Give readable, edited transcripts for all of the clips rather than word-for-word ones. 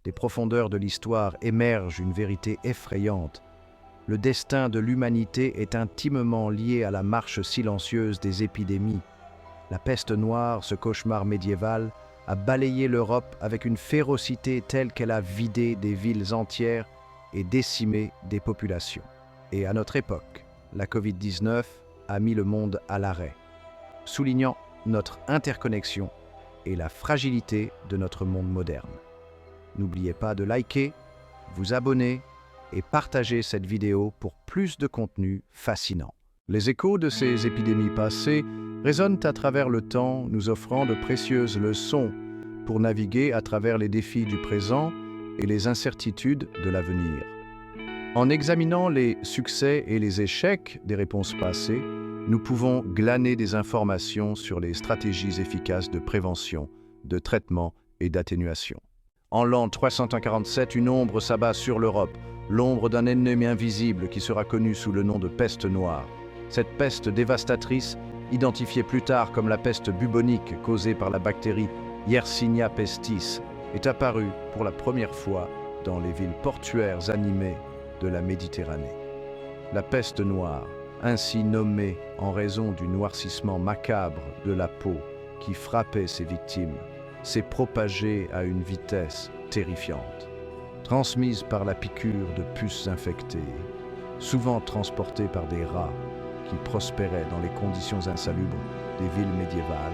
des profondeurs de l'histoire émerge une vérité effrayante. Le destin de l'humanité est intimement lié à la marche silencieuse des épidémies. La peste noire, ce cauchemar médiéval, a balayé l'Europe avec une férocité telle qu'elle a vidé des villes entières et décimé des populations. Et à notre époque, la Covid-19 a mis le monde à l'arrêt, soulignant notre interconnexion et la fragilité de notre monde moderne. N'oubliez pas de liker, vous abonner et partager cette vidéo pour plus de contenu fascinant. Les échos de ces épidémies passées résonnent à travers le temps, nous offrant de précieuses leçons pour naviguer à travers les défis du présent et les incertitudes de l'avenir. En examinant les succès et les échecs des réponses passées, nous pouvons glaner des informations sur les stratégies efficaces de prévention, de traitement et d'atténuation. En l'an 347, une ombre s'abat sur l'Europe, l'ombre d'un ennemi invisible qui sera connu sous le nom de peste noire. Cette peste dévastatrice, identifiée plus tard comme la peste bubonique causée par la bactérie Yersinia pestis, est apparue pour la première fois dans les villes portuaires animées de la Méditerranée. La peste noire, ainsi nommée en raison du noircissement macabre de la peau qui frappait ses victimes, s'est propagée à une vitesse terrifiante. Transmise par la piqûre de puces infectées, souvent transportée par des rats qui prospéraient dans les conditions insalubres des villes médiévales,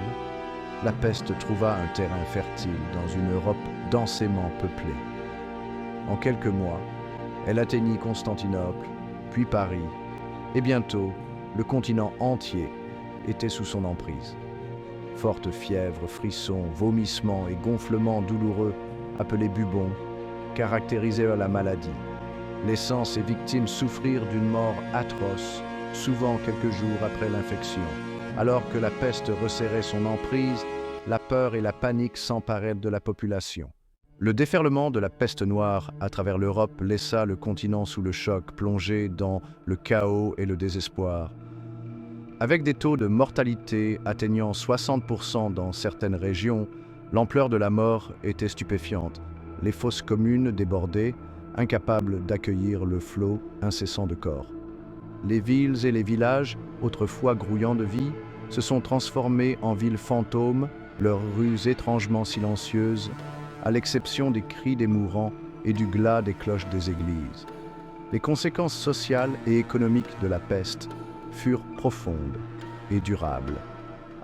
la peste trouva un terrain fertile dans une Europe densément peuplée. En quelques mois, elle atteignit Constantinople, puis Paris, et bientôt, le continent entier était sous son emprise. Forte fièvre, frissons, vomissements et gonflements douloureux, appelés bubons, caractérisaient la maladie, laissant ses victimes souffrir d'une mort atroce, souvent quelques jours après l'infection. Alors que la peste resserrait son emprise, la peur et la panique s'emparèrent de la population. Le déferlement de la peste noire à travers l'Europe laissa le continent sous le choc, plongé dans le chaos et le désespoir. Avec des taux de mortalité atteignant 60% dans certaines régions, l'ampleur de la mort était stupéfiante. Les fosses communes débordaient, incapables d'accueillir le flot incessant de corps. Les villes et les villages, autrefois grouillants de vie, se sont transformés en villes fantômes, leurs rues étrangement silencieuses, à l'exception des cris des mourants et du glas des cloches des églises. Les conséquences sociales et économiques de la peste furent profondes et durables.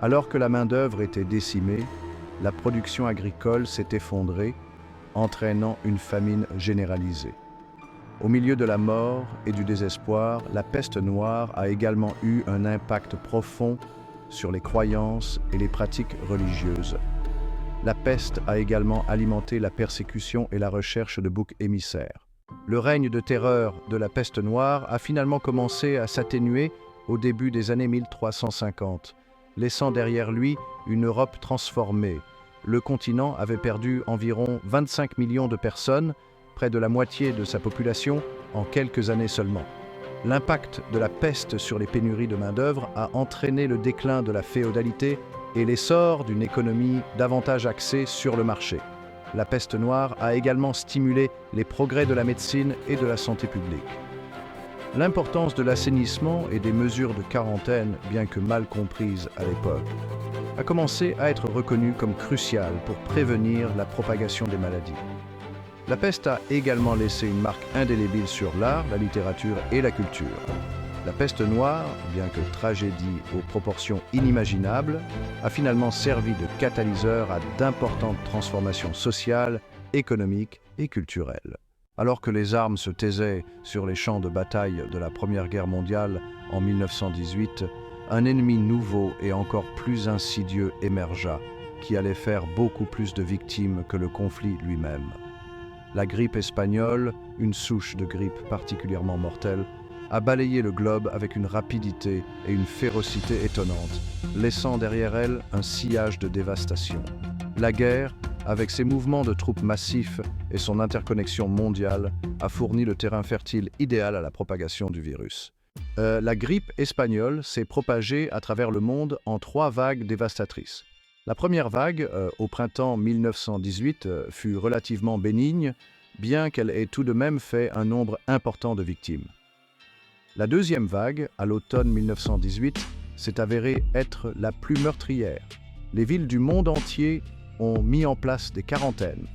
Alors que la main-d'œuvre était décimée, la production agricole s'est effondrée, entraînant une famine généralisée. Au milieu de la mort et du désespoir, la peste noire a également eu un impact profond sur les croyances et les pratiques religieuses. La peste a également alimenté la persécution et la recherche de boucs émissaires. Le règne de terreur de la peste noire a finalement commencé à s'atténuer au début des années 1350, laissant derrière lui une Europe transformée. Le continent avait perdu environ 25 millions de personnes, près de la moitié de sa population, en quelques années seulement. L'impact de la peste sur les pénuries de main-d'œuvre a entraîné le déclin de la féodalité et l'essor d'une économie davantage axée sur le marché. La peste noire a également stimulé les progrès de la médecine et de la santé publique. L'importance de l'assainissement et des mesures de quarantaine, bien que mal comprises à l'époque, a commencé à être reconnue comme cruciale pour prévenir la propagation des maladies. La peste a également laissé une marque indélébile sur l'art, la littérature et la culture. La peste noire, bien que tragédie aux proportions inimaginables, a finalement servi de catalyseur à d'importantes transformations sociales, économiques et culturelles. Alors que les armes se taisaient sur les champs de bataille de la Première Guerre mondiale en 1918, un ennemi nouveau et encore plus insidieux émergea, qui allait faire beaucoup plus de victimes que le conflit lui-même. La grippe espagnole, une souche de grippe particulièrement mortelle, a balayé le globe avec une rapidité et une férocité étonnantes, laissant derrière elle un sillage de dévastation. La guerre, avec ses mouvements de troupes massifs et son interconnexion mondiale, a fourni le terrain fertile idéal à la propagation du virus. La grippe espagnole s'est propagée à travers le monde en 3 vagues dévastatrices. La première vague, au printemps 1918, fut relativement bénigne, bien qu'elle ait tout de même fait un nombre important de victimes. La deuxième vague, à l'automne 1918, s'est avérée être la plus meurtrière. Les villes du monde entier ont mis en place des quarantaines,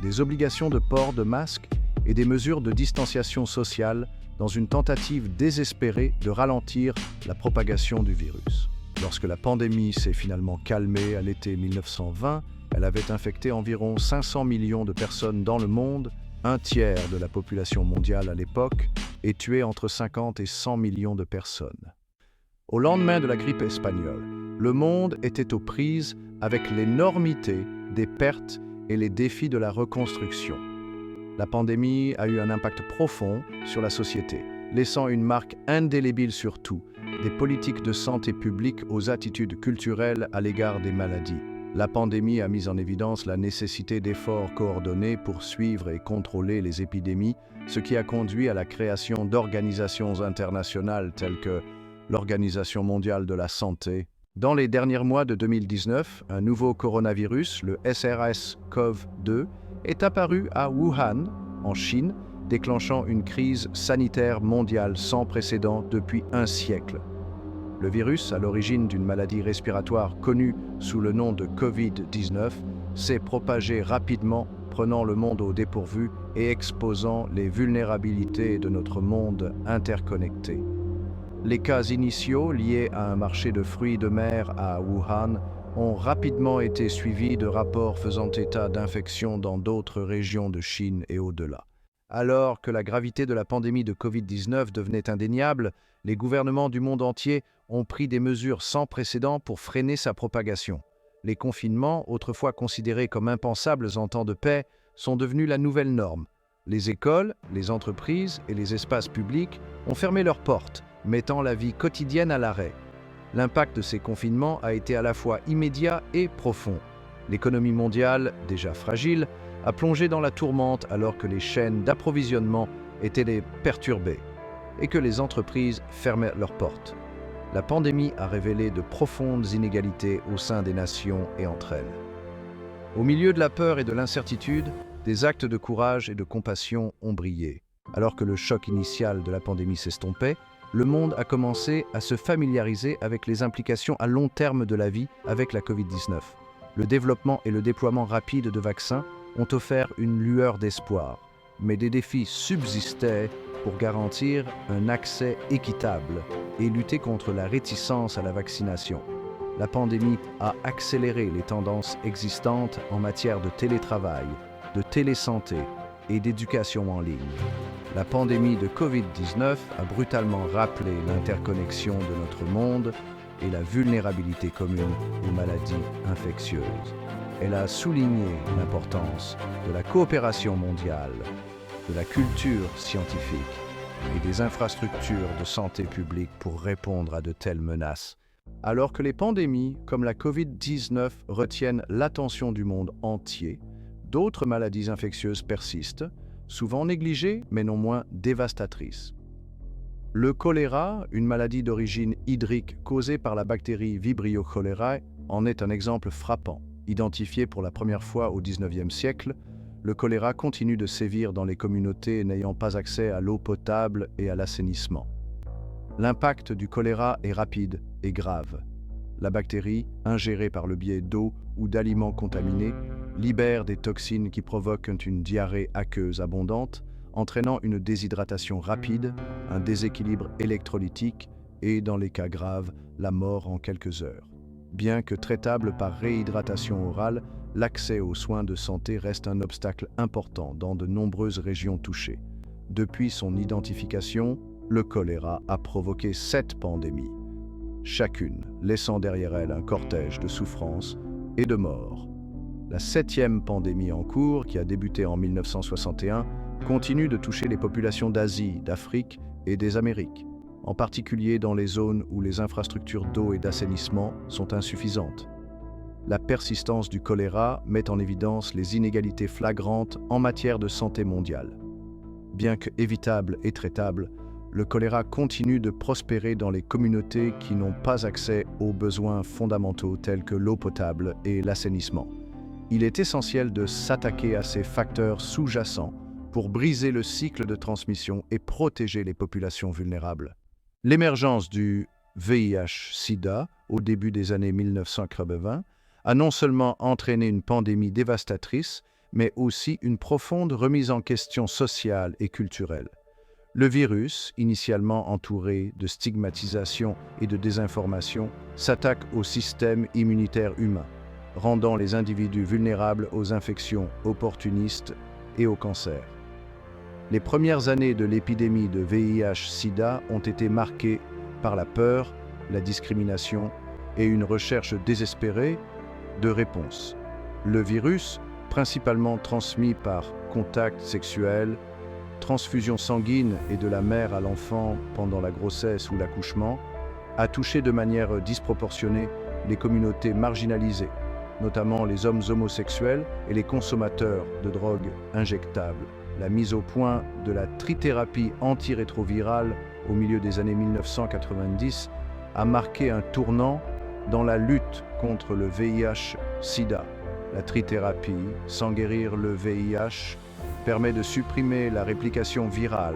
des obligations de port de masques et des mesures de distanciation sociale dans une tentative désespérée de ralentir la propagation du virus. Lorsque la pandémie s'est finalement calmée à l'été 1920, elle avait infecté environ 500 millions de personnes dans le monde, un tiers de la population mondiale à l'époque, et tué entre 50 et 100 millions de personnes. Au lendemain de la grippe espagnole, le monde était aux prises avec l'énormité des pertes et les défis de la reconstruction. La pandémie a eu un impact profond sur la société, laissant une marque indélébile sur tout, des politiques de santé publique aux attitudes culturelles à l'égard des maladies. La pandémie a mis en évidence la nécessité d'efforts coordonnés pour suivre et contrôler les épidémies, ce qui a conduit à la création d'organisations internationales telles que l'Organisation mondiale de la santé. Dans les derniers mois de 2019, un nouveau coronavirus, le SARS-CoV-2, est apparu à Wuhan, en Chine, déclenchant une crise sanitaire mondiale sans précédent depuis un siècle. Le virus, à l'origine d'une maladie respiratoire connue sous le nom de Covid-19, s'est propagé rapidement, prenant le monde au dépourvu et exposant les vulnérabilités de notre monde interconnecté. Les cas initiaux liés à un marché de fruits de mer à Wuhan ont rapidement été suivis de rapports faisant état d'infections dans d'autres régions de Chine et au-delà. Alors que la gravité de la pandémie de Covid-19 devenait indéniable, les gouvernements du monde entier ont pris des mesures sans précédent pour freiner sa propagation. Les confinements, autrefois considérés comme impensables en temps de paix, sont devenus la nouvelle norme. Les écoles, les entreprises et les espaces publics ont fermé leurs portes, mettant la vie quotidienne à l'arrêt. L'impact de ces confinements a été à la fois immédiat et profond. L'économie mondiale, déjà fragile, a plongé dans la tourmente alors que les chaînes d'approvisionnement étaient perturbées et que les entreprises fermaient leurs portes. La pandémie a révélé de profondes inégalités au sein des nations et entre elles. Au milieu de la peur et de l'incertitude, des actes de courage et de compassion ont brillé. Alors que le choc initial de la pandémie s'estompait, le monde a commencé à se familiariser avec les implications à long terme de la vie avec la Covid-19. Le développement et le déploiement rapide de vaccins ont offert une lueur d'espoir, mais des défis subsistaient pour garantir un accès équitable et lutter contre la réticence à la vaccination. La pandémie a accéléré les tendances existantes en matière de télétravail, de télésanté et d'éducation en ligne. La pandémie de Covid-19 a brutalement rappelé l'interconnexion de notre monde et la vulnérabilité commune aux maladies infectieuses. Elle a souligné l'importance de la coopération mondiale, de la culture scientifique et des infrastructures de santé publique pour répondre à de telles menaces. Alors que les pandémies, comme la Covid-19, retiennent l'attention du monde entier, d'autres maladies infectieuses persistent, souvent négligées mais non moins dévastatrices. Le choléra, une maladie d'origine hydrique causée par la bactérie Vibrio cholerae, en est un exemple frappant. Identifié pour la première fois au XIXe siècle, le choléra continue de sévir dans les communautés n'ayant pas accès à l'eau potable et à l'assainissement. L'impact du choléra est rapide et grave. La bactérie, ingérée par le biais d'eau ou d'aliments contaminés, libère des toxines qui provoquent une diarrhée aqueuse abondante, entraînant une déshydratation rapide, un déséquilibre électrolytique et, dans les cas graves, la mort en quelques heures. Bien que traitable par réhydratation orale, l'accès aux soins de santé reste un obstacle important dans de nombreuses régions touchées. Depuis son identification, le choléra a provoqué 7 pandémies, chacune laissant derrière elle un cortège de souffrances et de morts. La 7e pandémie en cours, qui a débuté en 1961, continue de toucher les populations d'Asie, d'Afrique et des Amériques, en particulier dans les zones où les infrastructures d'eau et d'assainissement sont insuffisantes. La persistance du choléra met en évidence les inégalités flagrantes en matière de santé mondiale. Bien qu'évitable et traitable, le choléra continue de prospérer dans les communautés qui n'ont pas accès aux besoins fondamentaux tels que l'eau potable et l'assainissement. Il est essentiel de s'attaquer à ces facteurs sous-jacents pour briser le cycle de transmission et protéger les populations vulnérables. L'émergence du VIH-Sida au début des années 1980 a non seulement entraîné une pandémie dévastatrice, mais aussi une profonde remise en question sociale et culturelle. Le virus, initialement entouré de stigmatisation et de désinformation, s'attaque au système immunitaire humain, rendant les individus vulnérables aux infections opportunistes et au cancer. Les premières années de l'épidémie de VIH-Sida ont été marquées par la peur, la discrimination et une recherche désespérée de réponses. Le virus, principalement transmis par contact sexuel, transfusion sanguine et de la mère à l'enfant pendant la grossesse ou l'accouchement, a touché de manière disproportionnée les communautés marginalisées, notamment les hommes homosexuels et les consommateurs de drogues injectables. La mise au point de la trithérapie antirétrovirale au milieu des années 1990 a marqué un tournant dans la lutte contre le VIH-Sida. La trithérapie, sans guérir le VIH, permet de supprimer la réplication virale,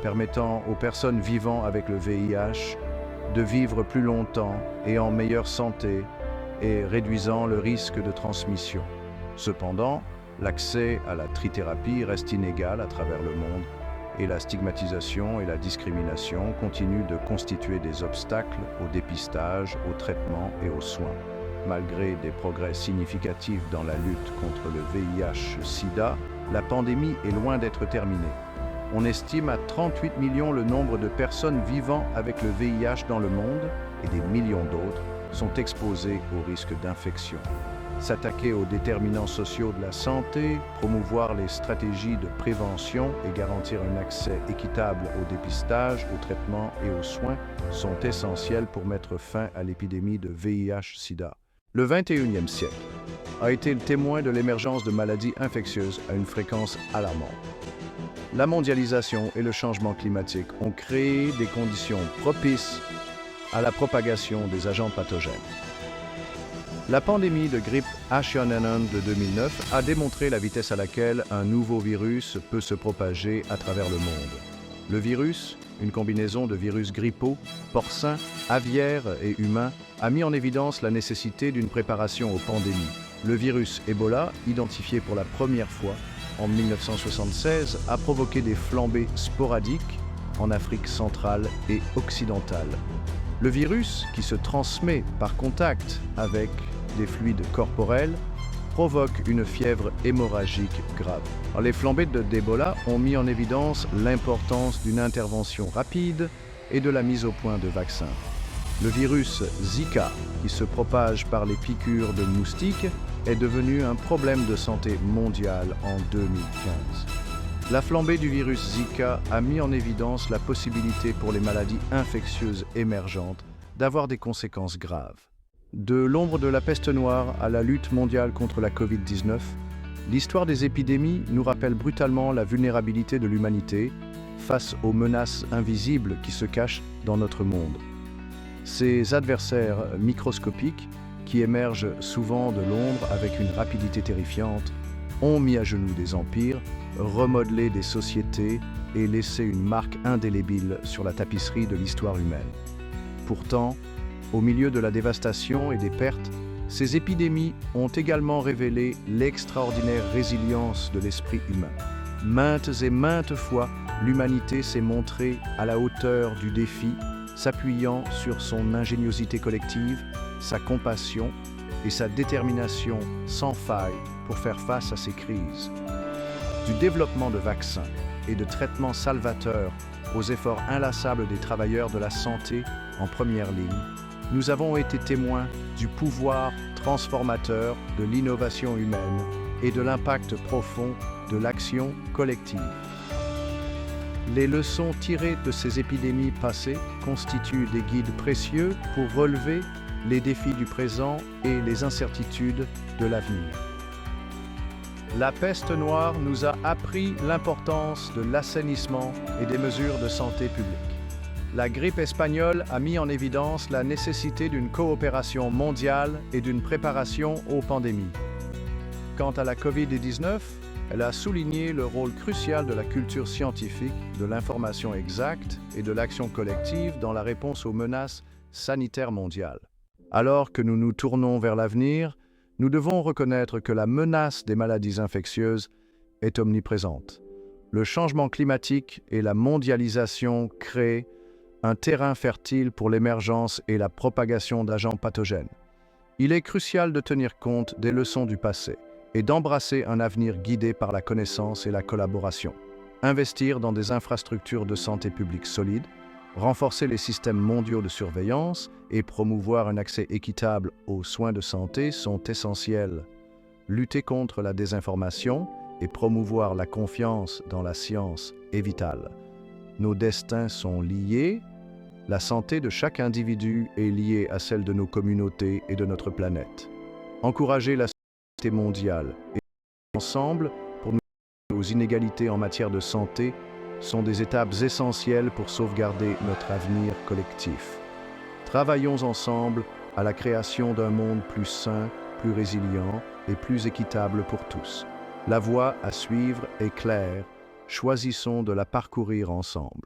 permettant aux personnes vivant avec le VIH de vivre plus longtemps et en meilleure santé et réduisant le risque de transmission. Cependant, l'accès à la trithérapie reste inégal à travers le monde et la stigmatisation et la discrimination continuent de constituer des obstacles au dépistage, au traitement et aux soins. Malgré des progrès significatifs dans la lutte contre le VIH-Sida, la pandémie est loin d'être terminée. On estime à 38 millions le nombre de personnes vivant avec le VIH dans le monde et des millions d'autres sont exposés au risque d'infection. S'attaquer aux déterminants sociaux de la santé, promouvoir les stratégies de prévention et garantir un accès équitable au dépistage, au traitement et aux soins sont essentiels pour mettre fin à l'épidémie de VIH-Sida. Le XXIe siècle a été le témoin de l'émergence de maladies infectieuses à une fréquence alarmante. La mondialisation et le changement climatique ont créé des conditions propices à la propagation des agents pathogènes. La pandémie de grippe H1N1 de 2009 a démontré la vitesse à laquelle un nouveau virus peut se propager à travers le monde. Le virus, une combinaison de virus grippaux, porcins, aviaires et humains, a mis en évidence la nécessité d'une préparation aux pandémies. Le virus Ebola, identifié pour la première fois en 1976, a provoqué des flambées sporadiques en Afrique centrale et occidentale. Le virus, qui se transmet par contact avec des fluides corporels, provoque une fièvre hémorragique grave. Alors, les flambées d'Ebola ont mis en évidence l'importance d'une intervention rapide et de la mise au point de vaccins. Le virus Zika, qui se propage par les piqûres de moustiques, est devenu un problème de santé mondial en 2015. La flambée du virus Zika a mis en évidence la possibilité pour les maladies infectieuses émergentes d'avoir des conséquences graves. De l'ombre de la peste noire à la lutte mondiale contre la Covid-19, l'histoire des épidémies nous rappelle brutalement la vulnérabilité de l'humanité face aux menaces invisibles qui se cachent dans notre monde. Ces adversaires microscopiques, qui émergent souvent de l'ombre avec une rapidité terrifiante, ont mis à genoux des empires, remodelé des sociétés et laissé une marque indélébile sur la tapisserie de l'histoire humaine. Pourtant, au milieu de la dévastation et des pertes, ces épidémies ont également révélé l'extraordinaire résilience de l'esprit humain. Maintes et maintes fois, l'humanité s'est montrée à la hauteur du défi, s'appuyant sur son ingéniosité collective, sa compassion et sa détermination sans faille pour faire face à ces crises. Du développement de vaccins et de traitements salvateurs aux efforts inlassables des travailleurs de la santé en première ligne, nous avons été témoins du pouvoir transformateur de l'innovation humaine et de l'impact profond de l'action collective. Les leçons tirées de ces épidémies passées constituent des guides précieux pour relever les défis du présent et les incertitudes de l'avenir. La peste noire nous a appris l'importance de l'assainissement et des mesures de santé publique. La grippe espagnole a mis en évidence la nécessité d'une coopération mondiale et d'une préparation aux pandémies. Quant à la Covid-19, elle a souligné le rôle crucial de la culture scientifique, de l'information exacte et de l'action collective dans la réponse aux menaces sanitaires mondiales. Alors que nous nous tournons vers l'avenir, nous devons reconnaître que la menace des maladies infectieuses est omniprésente. Le changement climatique et la mondialisation créent un terrain fertile pour l'émergence et la propagation d'agents pathogènes. Il est crucial de tenir compte des leçons du passé et d'embrasser un avenir guidé par la connaissance et la collaboration. Investir dans des infrastructures de santé publique solides, renforcer les systèmes mondiaux de surveillance et promouvoir un accès équitable aux soins de santé sont essentiels. Lutter contre la désinformation et promouvoir la confiance dans la science est vital. Nos destins sont liés. La santé de chaque individu est liée à celle de nos communautés et de notre planète. Encourager la santé mondiale et ensemble pour nous aux inégalités en matière de santé sont des étapes essentielles pour sauvegarder notre avenir collectif. Travaillons ensemble à la création d'un monde plus sain, plus résilient et plus équitable pour tous. La voie à suivre est claire. Choisissons de la parcourir ensemble.